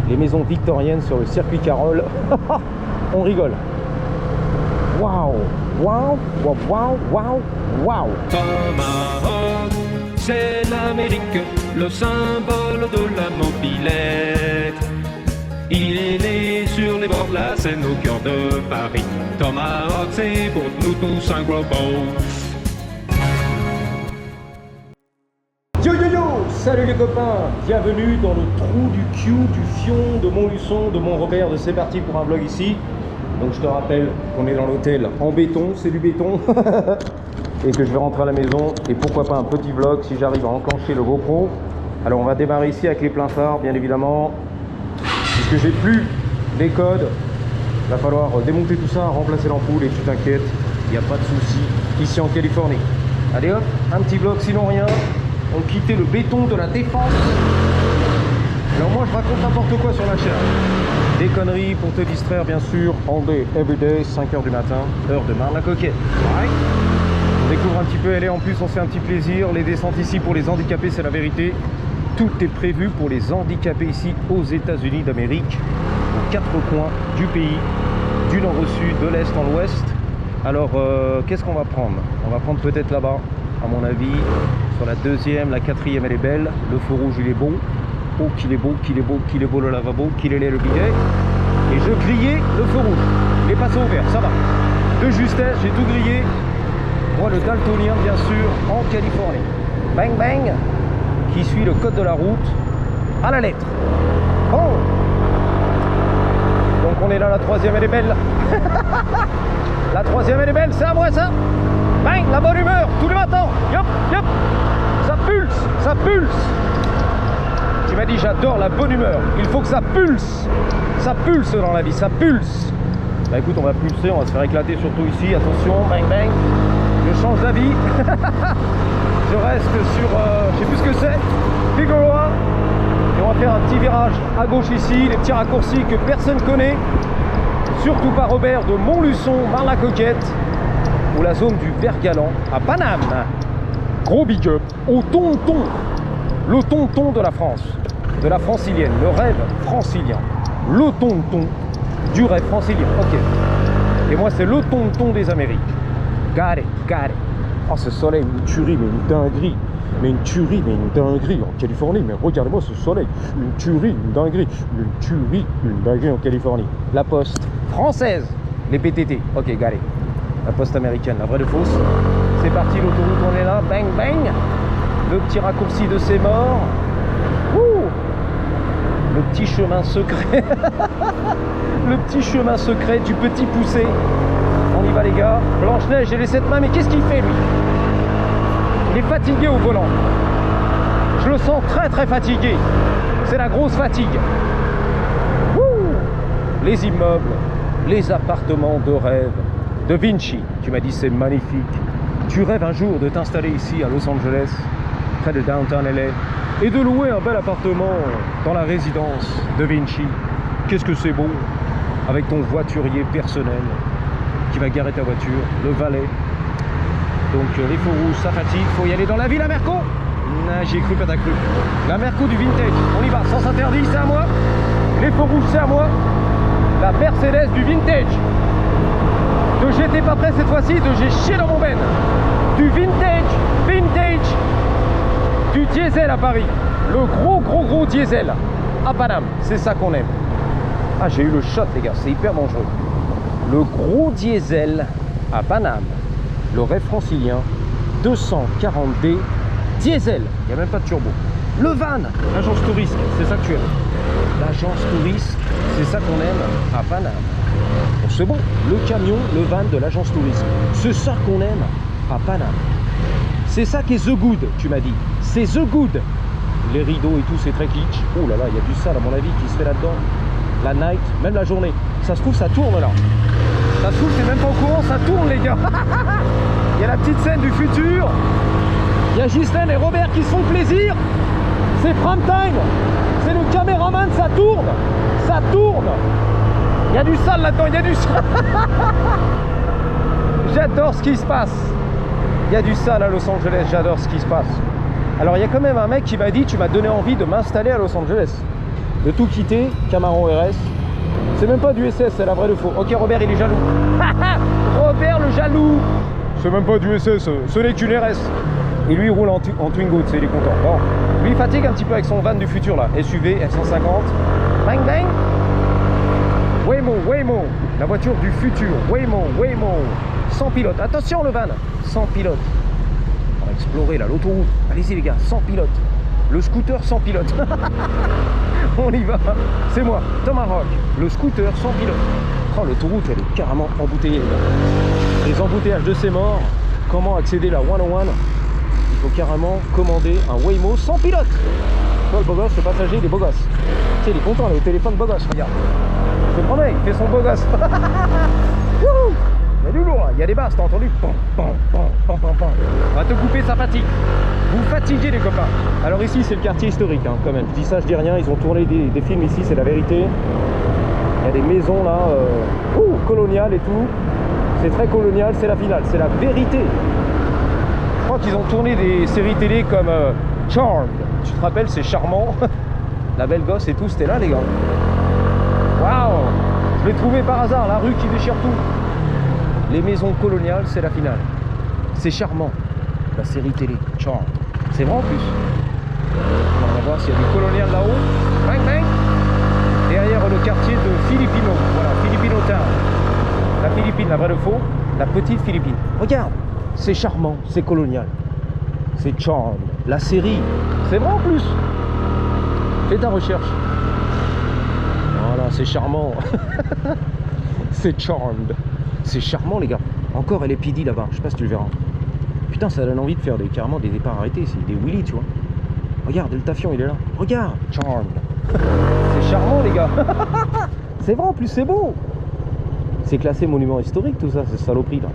les maisons victoriennes sur le circuit Carole. On rigole. Waouh, waouh, waouh, waouh, waouh, waouh. Tomahawk, c'est l'Amérique, le symbole de la mobilette. Il est né sur les bords de la Seine au cœur de Paris. Tomahawk, c'est pour nous tous un gros boss. Yo yo yo, salut les copains, bienvenue dans le trou du cul, du fion, de Montluçon, de Mont-Robert, de C'est parti pour un vlog ici. Donc je te rappelle qu'on est dans l'hôtel en béton, c'est du béton, et que je vais rentrer à la maison, et pourquoi pas un petit vlog si j'arrive à enclencher le GoPro. Alors on va démarrer ici avec les pleins phares, bien évidemment, puisque j'ai plus les codes. Il va falloir démonter tout ça, remplacer l'ampoule, et tu t'inquiètes, il n'y a pas de souci ici en Californie. Allez hop, un petit vlog sinon rien. On quittait le béton de la Défense. Alors moi je raconte n'importe quoi sur la chaîne. Des conneries pour te distraire bien sûr. All day, every day, 5h du matin, heure de Marne-la-Coquette. Ouais. On découvre un petit peu LA en plus, on se fait un petit plaisir. Les descentes ici pour les handicapés, c'est la vérité. Tout est prévu pour les handicapés ici aux États-Unis d'Amérique, aux quatre coins du pays, du nord au sud, de l'est en l'ouest. Alors qu'est-ce qu'on va prendre? On va prendre peut-être là-bas, à mon avis. Sur la deuxième, la quatrième, elle est belle. Le feu rouge, il est beau. Oh, qu'il est beau, qu'il est beau, qu'il est beau le lavabo, qu'il est laid le bidet. Et je grillais le feu rouge. Il est passé au vert, ça va. De justesse, j'ai tout grillé. Moi, le daltonien, bien sûr, en Californie. Bang, bang, qui suit le code de la route à la lettre. Oh! Donc, on est là, la troisième, elle est belle. La troisième, elle est belle, c'est à moi, ça. Bang, la bonne humeur, tous les matins. Yop, yop. Ça pulse, ça pulse. Tu m'as dit, j'adore la bonne humeur. Il faut que ça pulse. Ça pulse dans la vie, ça pulse. Bah écoute, on va pulser, on va se faire éclater surtout ici. Attention, bang, bang. Je change d'avis. Je reste sur, je sais plus ce que c'est, Figueroa. Et on va faire un petit virage à gauche ici. Les petits raccourcis que personne connaît. Surtout pas Robert de Montluçon, Marne-la-Coquette. Ou la zone du Vert-Galant à Paname. Gros big up au tonton, le tonton de la France, de la francilienne, le rêve francilien, le tonton du rêve francilien. Ok. Et moi c'est le tonton des Amériques. Got it, got it. Oh ce soleil, une tuerie, mais une dinguerie. Mais une tuerie, mais une dinguerie en Californie. Mais regardez-moi ce soleil, une tuerie, une dinguerie, une tuerie, une dinguerie en Californie. La poste française, les PTT. Ok, got it. La poste américaine, la vraie de fausse. C'est parti, l'autoroute, on est là, bang bang. Le petit raccourci de ces morts. Ouh. Le petit chemin secret. Le petit chemin secret du petit poussé. On y va les gars. Blanche-Neige, j'ai les 7 mains, mais qu'est-ce qu'il fait lui? Il est fatigué au volant. Je le sens très très fatigué. C'est la grosse fatigue. Ouh. Les immeubles, les appartements de rêve. De Vinci, tu m'as dit c'est magnifique. Tu rêves un jour de t'installer ici à Los Angeles, près de Downtown LA, et de louer un bel appartement dans la résidence de Vinci. Qu'est-ce que c'est beau, avec ton voiturier personnel qui va garer ta voiture, le valet. Donc les feux rouges, ça fatigue, faut y aller dans la ville à Merco. J'ai cru pas t'as cru. La Merco du vintage, on y va, sens interdit, c'est à moi. Les feux rouges, c'est à moi. La Mercedes du vintage. De j'étais pas prêt cette fois-ci, de j'ai chié dans mon ben. Du vintage, du diesel à Paris. Le gros diesel à Paname, c'est ça qu'on aime. Ah j'ai eu le shot les gars, c'est hyper dangereux. Le gros diesel à Paname, le rêve francilien, 240D diesel, il n'y a même pas de turbo. Le van, l'agence touriste, c'est ça que tu aimes. L'agence touriste, c'est ça qu'on aime à Paname. Bon, c'est bon, le camion, le van de l'agence tourisme, c'est ça qu'on aime à Paname. C'est ça qui est the good, tu m'as dit. C'est the good. Les rideaux et tout, c'est très kitsch. Oh là là, il y a du sale à mon avis qui se fait là-dedans. La night, même la journée. Ça se trouve, ça tourne là. Ça se trouve, c'est même pas au courant, ça tourne les gars. Il y a la petite scène du futur. Il y a Ghislaine et Robert qui se font plaisir. C'est prime time. C'est le caméraman, ça tourne. Ça tourne. Il y a du sale là-dedans, il y a du sale. J'adore ce qui se passe. Il y a du sale à Los Angeles, j'adore ce qui se passe. Alors il y a quand même un mec qui m'a dit, tu m'as donné envie de m'installer à Los Angeles. de tout quitter, Camaro RS. C'est même pas du SS, c'est la vraie de faux. Ok, Robert, il est jaloux. Robert le jaloux. C'est même pas du SS, ce n'est qu'une RS. Et lui, il roule en Twingo, tu sais, il est content. Bon, lui, il fatigue un petit peu avec son van du futur, là. SUV, F-150. Bang, bang. Waymo, Waymo. La voiture du futur. Waymo, Waymo. Sans pilote. Attention, le van. Sans pilote. On va explorer, là, l'autoroute. Allez-y, les gars, sans pilote. Le scooter sans pilote. On y va. C'est moi, Tomahawk, le scooter sans pilote. Oh, l'autoroute, elle est carrément embouteillée, les gars. Les embouteillages de ces morts. Comment accéder à la 101? Il faut carrément commander un Waymo sans pilote. Toi, le beau gosse, le passager, il est beau gosse. Tu sais, il est content, le téléphone beau gosse, regarde. Je te promets, il fait son beau gosse. Il y a du lourd, il y a des basses, t'as entendu? On va te couper, ça fatigue. Vous fatiguez, les copains. Alors ici, c'est le quartier historique, hein, quand même. Je dis ça, je dis rien. Ils ont tourné des films ici, c'est la vérité. Il y a des maisons là, coloniales et tout. C'est très colonial, c'est la finale, c'est la vérité. Je crois qu'ils ont tourné des séries télé comme Charmed. Tu te rappelles, c'est charmant. La belle gosse et tout, c'était là, les gars. Waouh! Je l'ai trouvé par hasard, la rue qui déchire tout. Les maisons coloniales, c'est la finale. C'est charmant. La série télé, Charmed. C'est vrai en plus. On va voir s'il y a du colonial là-haut. Bang, bang. Derrière le quartier de Filipino. Voilà, Filipino Town. La Philippine, la vraie de faux. La petite Philippine. Regarde, c'est charmant, c'est colonial. C'est Charmed. La série, c'est vrai en plus. Fais ta recherche. Voilà, c'est charmant. C'est Charmed. C'est charmant, les gars. Encore LAPD là-bas, je sais pas si tu le verras. Putain, ça donne envie de faire carrément des départs arrêtés ici, des wheelies, tu vois. Regarde, Deltafion, il est là. Regarde, Charmed. C'est charmant, les gars. C'est vrai, en plus, c'est beau. C'est classé monument historique, tout ça, c'est saloperie, là.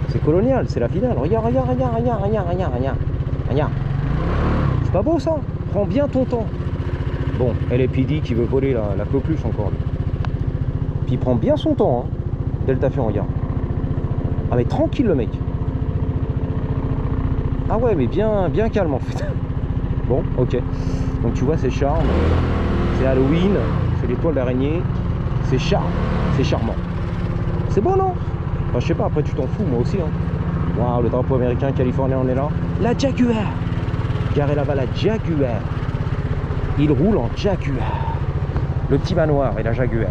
C'est colonial, c'est la finale. Regarde, regarde, regarde, regarde, regarde, regarde, regarde. Regarde. C'est pas beau, ça? Prends bien ton temps. Bon, LAPD qui veut voler la coqueluche encore, lui. Puis il prend bien son temps, hein. Deltafion, regarde. Ah, mais tranquille, le mec. Ah ouais, mais bien calme en fait. Bon, ok. Donc tu vois, c'est charme. C'est Halloween. C'est l'étoile d'araignée. C'est charme. C'est charmant. C'est beau, non? Enfin, je sais pas, après tu t'en fous, moi aussi. Hein. Waouh, le drapeau américain, californien, on est là. La Jaguar. Garé là-bas, la Jaguar. Il roule en Jaguar. Le petit manoir et la Jaguar.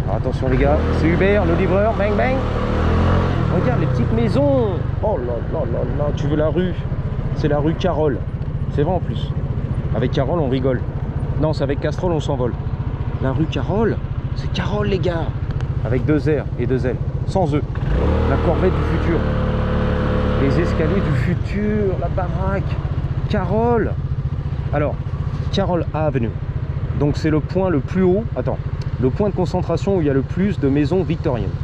Alors attention, les gars. C'est Hubert, le livreur. Bang, bang. Regarde les petites maisons. Oh là là là là. Tu veux la rue? C'est la rue Carole. C'est vrai en plus. Avec Carole on rigole. Non, c'est avec Castrol on s'envole. La rue Carole, c'est Carole, les gars. Avec 2 R et 2 L. Sans E. La corvette du futur. Les escaliers du futur. La baraque. Carole. Alors, Carole Avenue. Donc c'est le point le plus haut. Attends. Le point de concentration où il y a le plus de maisons victoriennes.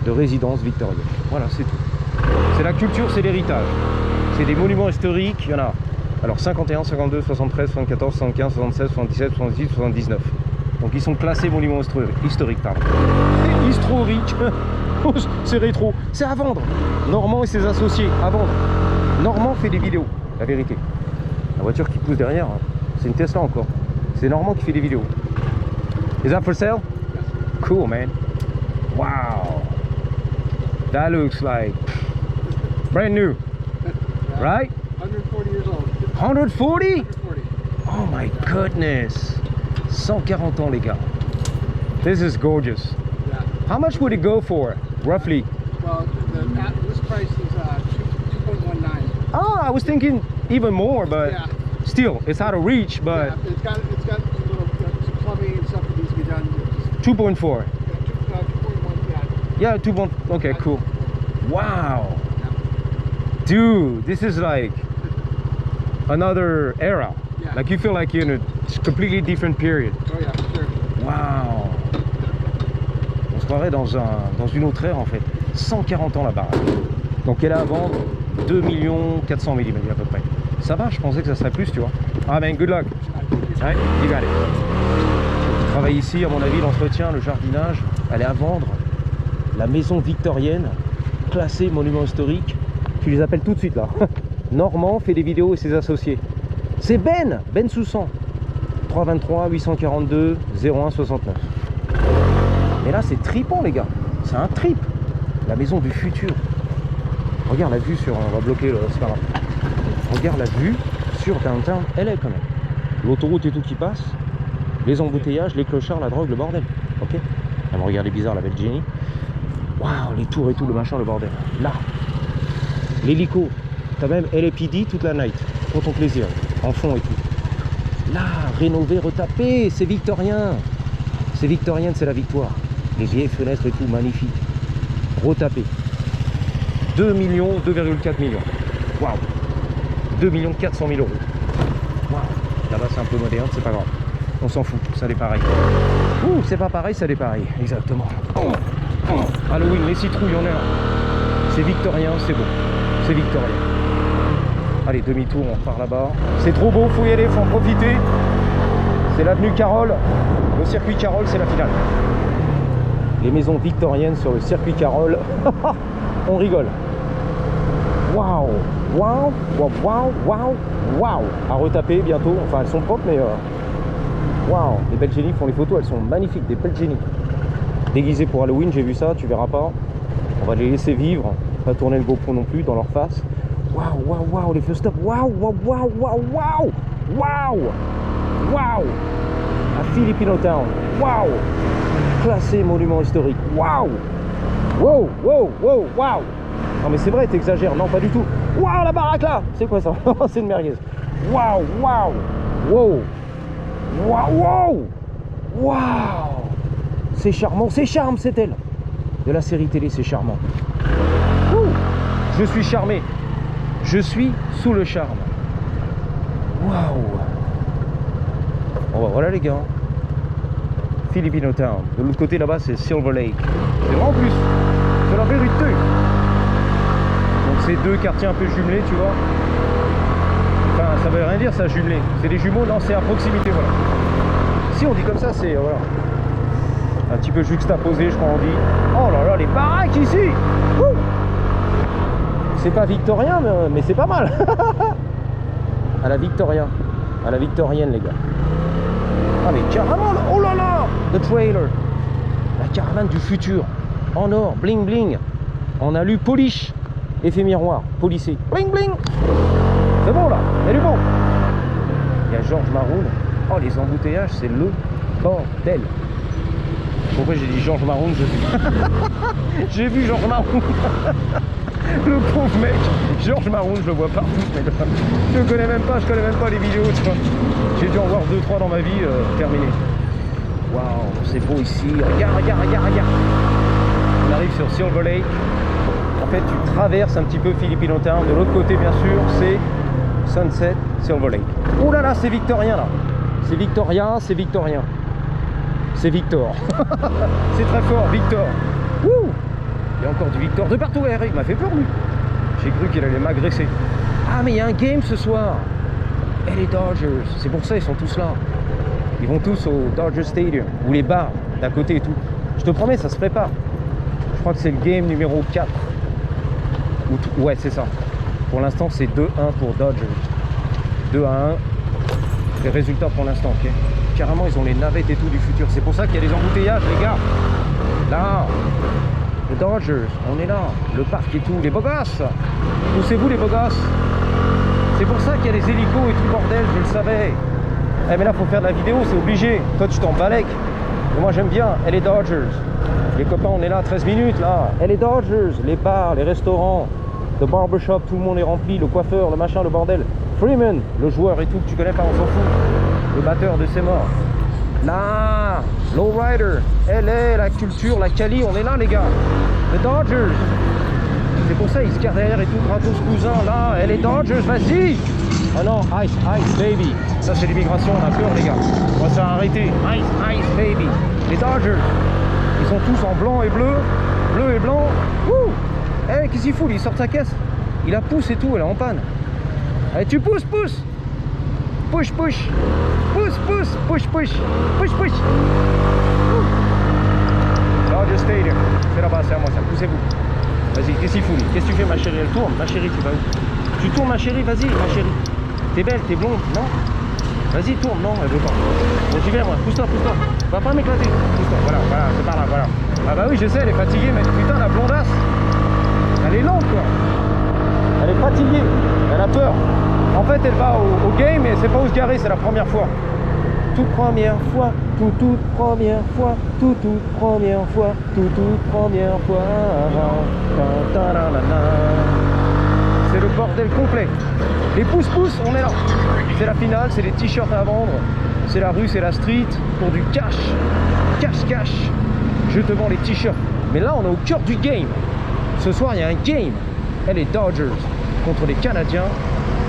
De résidences victoriennes. Voilà, c'est tout. C'est la culture, c'est l'héritage. C'est des monuments historiques, il y en a. Alors 51, 52, 73, 74, 75, 76, 77, 78, 79. Donc ils sont classés monuments historiques, pardon. C'est historique. C'est rétro. C'est à vendre. Normand et ses associés, à vendre. Normand fait des vidéos, la vérité. La voiture qui pousse derrière, c'est une Tesla encore. C'est Normand qui fait des vidéos. Is that for sale? Cool, man. Wow. That looks like brand new, right? 140 years old. 140? 140. Oh my goodness. 140 ans, les gars. This is gorgeous. Yeah. How much would it go for, roughly? Well, this price is 2.19. Oh, I was thinking even more, but Yeah. still, it's out of reach, but Yeah, it's got a little some plumbing and stuff that needs to be done. 2.4. 2.1. Yeah, 2. Okay, cool. Wow. Dude, this is like another era. Yeah. Like you feel like you're in a completely different period. Oh yeah, for sure. Wow. On se croirait dans une autre ère en fait. 140 ans la baraque. Donc elle est à vendre 2 400 000, il m'a dit à peu près. Ça va, je pensais que ça serait plus, tu vois. Ah man, good luck. Ouais, you got it. Il travaille ici, à mon avis, l'entretien, le jardinage. Elle est à vendre. La maison victorienne, classée monument historique. Tu les appelles tout de suite là. Normand fait des vidéos et ses associés. C'est Ben Soussan. 0323 842 01 69. Mais là c'est trippant les gars, c'est un trip. La maison du futur. Regarde la vue sur... On va bloquer le... c'est pas grave. Regarde la vue sur Downtown LA quand même. L'autoroute et tout qui passe. Les embouteillages, les clochards, la drogue, le bordel. Ok. Elle me regardait bizarre la belle Jenny. Waouh, les tours et tout, le machin, le bordel. Là. L'hélico. T'as même LAPD toute la night. Pour ton plaisir. En fond et tout. Là, rénové, retapé. C'est victorien. C'est victorienne, c'est la victoire. Les vieilles fenêtres et tout, magnifique. Retapé. 2 millions, 2,4 millions. Waouh. 2 400 000 euros. Waouh. Là-bas, c'est un peu moderne, c'est pas grave. On s'en fout, ça l'est pareil. Ouh, c'est pas pareil, ça l'est pareil. Exactement. Halloween, les citrouilles, on est là. C'est victorien, c'est beau. C'est victorien. Allez, demi-tour, on repart là-bas. C'est trop beau, faut y aller, faut en profiter. C'est l'avenue Carole. Le circuit Carole, c'est la finale. Les maisons victoriennes sur le circuit Carole. On rigole. Waouh, waouh, waouh, waouh, waouh, waouh. À retaper bientôt. Enfin, elles sont propres, mais waouh. Les belles génies font les photos, elles sont magnifiques, des belles génies. Déguisées pour Halloween, j'ai vu ça, tu verras pas. On va les laisser vivre, pas tourner le GoPro non plus dans leur face. Waouh, waouh, waouh, les feux stop. Waouh, waouh, waouh, waouh, waouh, waouh, waouh. À Filipino Town. Waouh. Classé monument historique. Waouh. Wow, wow, wow, waouh. Non mais c'est vrai, t'exagères. Non, pas du tout. Waouh, la baraque là. C'est quoi ça? C'est une merguez. Waouh, waouh, wow. Waouh, waouh. Waouh. C'est charmant, c'est charme, c'est elle. De la série télé, c'est charmant. Ouh. Je suis charmé. Je suis sous le charme. Waouh. Bon bah voilà les gars. Filipino Town. De l'autre côté là-bas c'est Silver Lake. C'est vraiment plus. C'est la vérité. Donc c'est deux quartiers un peu jumelés, tu vois. Enfin ça veut rien dire ça jumelé. C'est des jumeaux, non c'est à proximité, voilà. Si on dit comme ça c'est voilà. Un petit peu juxtaposé je crois on dit. Oh là là les baraques ici. C'est pas victorien mais c'est pas mal. À la victorien. À la victorienne les gars. Ah mais carrément, oh là là, the trailer, la caravane du futur, en or, bling bling, en alu polish, effet miroir, polissé, bling bling, c'est bon là, il y a du bon. Il y a Georges Maroun, oh les embouteillages c'est le bordel. Pourquoi j'ai dit Georges Maroun, je sais. J'ai vu Georges Maroun. Le pauvre mec, Georges Maroun, je le vois partout ce mec-là. Je le connais même pas, je connais même pas les vidéos, tu vois. J'ai dû en voir 2-3 dans ma vie, terminé. Waouh, c'est beau ici. Regarde, regarde, regarde, regarde. On arrive sur Silver Lake. En fait, tu traverses un petit peu Filipino Town. De l'autre côté, bien sûr, c'est Sunset Silver Lake. Oh là là, c'est victorien là. C'est victorien, c'est victorien. C'est Victor. C'est très fort, Victor. Wouh. Il y a encore du Victor de partout, il m'a fait peur lui. J'ai cru qu'il allait m'agresser. Ah mais il y a un game ce soir. Et les Dodgers, c'est pour ça ils sont tous là. Ils vont tous au Dodger Stadium, ou les bars d'à côté et tout. Je te promets, ça se prépare. Je crois que c'est le game numéro 4. Ouais, c'est ça. Pour l'instant, c'est 2-1 pour Dodgers. 2-1. Les résultats pour l'instant, ok. Carrément, ils ont les navettes et tout du futur. C'est pour ça qu'il y a des embouteillages, les gars. Là. Les Dodgers, on est là, le parc et tout, les beaux gosses. Poussez-vous les beaux gosses. C'est pour ça qu'il y a les hélicos et tout le bordel, je le savais. Eh mais là faut faire de la vidéo, c'est obligé. Toi tu t'en balèques. Mais moi j'aime bien, et les Dodgers. Les copains on est là 13 minutes là. Et les Dodgers, les bars, les restaurants, le barbershop, tout le monde est rempli, le coiffeur, le machin, le bordel. Freeman, le joueur et tout que tu connais pas, on s'en fout. Le batteur de ses morts. Là, Lowrider, LA, la culture, la Cali, on est là les gars. Les Dodgers. C'est pour ça ils se carrent derrière et tout, gratos cousin, là, et les Dodgers, vas-y. Oh non, ice, ice, baby. Ça c'est l'immigration, on a peur les gars. On va se faire arrêter. Ice, ice, baby. Les Dodgers. Ils sont tous en blanc et bleu, bleu et blanc. Wouh. Eh, qu'est-ce qu'il fout, il sort sa caisse. Il la pousse et tout, elle est en panne. Allez, tu pousses, pousse. Push, push. Pousse, pousse, push, push. Push, push. Dodger Stadium. C'est là-bas, c'est à moi ça. Poussez-vous. Vas-y, qu'est-ce qu'il fout lui? Qu'est-ce que tu fais ma chérie? Elle tourne. Ma chérie, tu vas où? Tu tournes ma chérie, vas-y ma chérie. T'es belle, t'es blonde, non? Vas-y, tourne, non, elle veut pas. Bon, j'y vais, moi. Pousse-toi. Va pas m'éclater. Pousse-toi, voilà, c'est par là, voilà. Ah bah oui, je sais, elle est fatiguée, mais putain, la blondasse, elle est lente, quoi. Elle est fatiguée, elle a peur. En fait, elle va au game et elle sait pas où se garer, c'est la première fois. Toute première fois, toute première fois, toute première fois, toute première fois. C'est le bordel complet. Les pouces-pouces, on est là. C'est la finale, c'est les t-shirts à vendre. C'est la rue, c'est la street. Pour du cash. Cash. Je te vends les t-shirts. Mais là, on est au cœur du game. Ce soir, il y a un game. Elle est Dodgers contre les Canadiens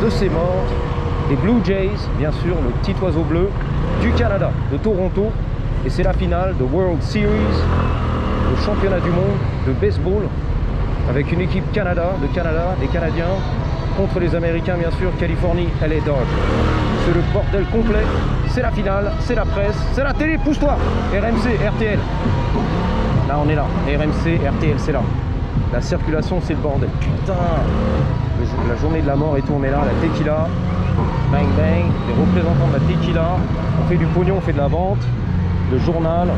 de ses morts. Les Blue Jays, bien sûr, le petit oiseau bleu du Canada, de Toronto. Et c'est la finale de World Series, le championnat du monde de baseball, avec une équipe des Canadiens, contre les Américains, bien sûr, Californie, elle est Dodgers. C'est le bordel complet, c'est la finale, c'est la presse, c'est la télé, pousse-toi. RMC, RTL. Là, on est là. RMC, RTL, c'est là. La circulation, c'est le bordel. Putain, la journée de la mort et tout, on est là, la tequila. Bang bang, les représentants de la tequila. On fait du pognon, on fait de la vente, le journal,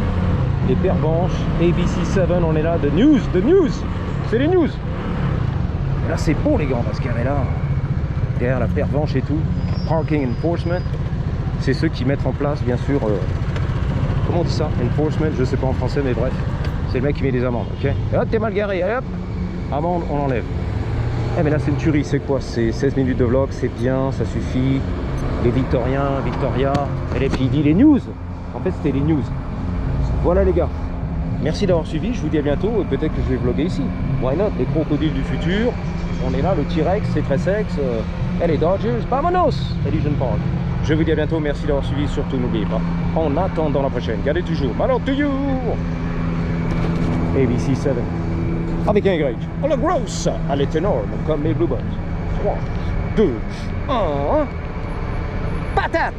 les pervenches, ABC7, on est là, the news, c'est les news. Et là, c'est beau, les gars, parce qu'il y avait là, derrière la pervenche et tout, parking enforcement, c'est ceux qui mettent en place, bien sûr, comment on dit ça, enforcement, je sais pas en français, mais bref, c'est le mec qui met des amendes, ok. Et hop, t'es mal garé, allez hop, amende, on enlève. Eh mais là c'est une tuerie, c'est quoi? C'est 16 minutes de vlog, c'est bien, ça suffit. Les Victoriens, Victoria, LFID, les news. En fait c'était les news. Voilà les gars. Merci d'avoir suivi, je vous dis à bientôt. Et peut-être que je vais vlogger ici. Why not? Les crocodiles du futur. On est là, le T-Rex, c'est très sexe. Et les Dodgers, vamonos! Elysian Park. Je vous dis à bientôt, merci d'avoir suivi. Surtout n'oubliez pas, en attendant la prochaine, gardez toujours Malheur to you! ABC7. Avec un Y, à la grosse, elle est énorme comme mes Bluebirds. 3, 2, 1, patate!